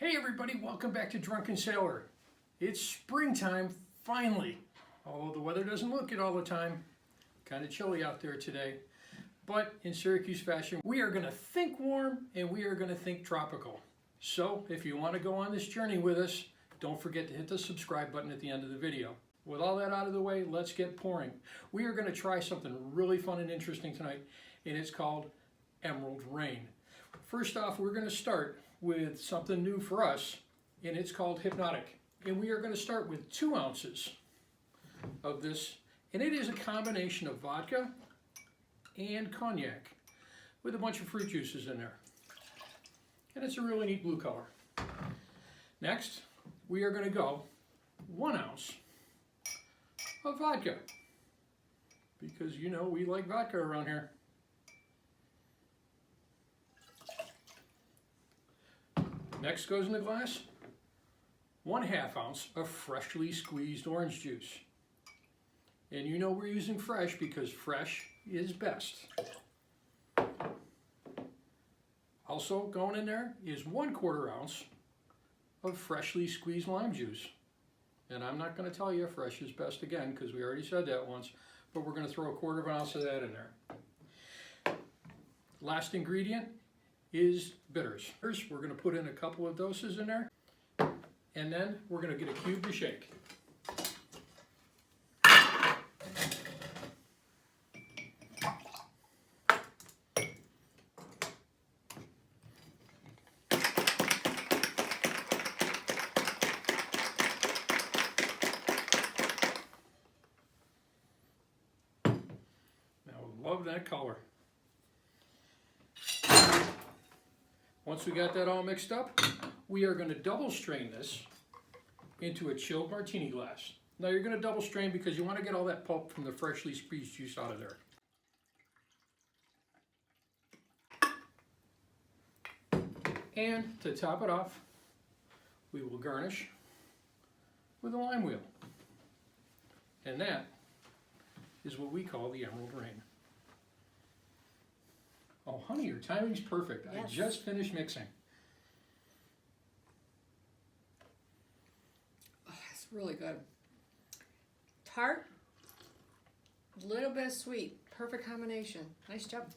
Hey everybody, welcome back to Drunken Sailor. It's springtime, finally. Although the weather doesn't look it all the time. Kind of chilly out there today. But in Syracuse fashion, we are going to think warm and we are going to think tropical. So if you want to go on this journey with us, don't forget to hit the subscribe button at the end of the video. With all that out of the way, let's get pouring. We are going to try something really fun and interesting tonight, and it's called Emerald Rain. First off, we're going to start with something new for us, and it's called Hpnotiq. And we are going to start with 2 ounces of this, and it is a combination of vodka and cognac with a bunch of fruit juices in there. And it's a really neat blue color. Next, we are going to go 1 ounce of vodka, because you know we like vodka around here. Next goes in the glass 1/2 ounce of freshly squeezed orange juice. And you know we're using fresh because fresh is best. Also going in there is 1/4 ounce of freshly squeezed lime juice. And I'm not going to tell you fresh is best again because we already said that once, but we're going to throw 1/4 ounce of that in there. Last ingredient is bitters. First, we're going to put in a couple of doses in there, and then we're going to get a cube to shake. Now, love that color. Once we got that all mixed up, we are going to double strain this into a chilled martini glass. Now you're going to double strain because you want to get all that pulp from the freshly squeezed juice out of there. And to top it off, we will garnish with a lime wheel. And that is what we call the Emerald Rain. Oh, honey, your timing's perfect. Yes. I just finished mixing. Oh, that's really good. Tart, a little bit of sweet. Perfect combination. Nice job.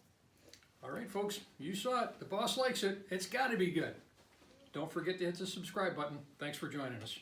All right, folks, you saw it. The boss likes it. It's got to be good. Don't forget to hit the subscribe button. Thanks for joining us.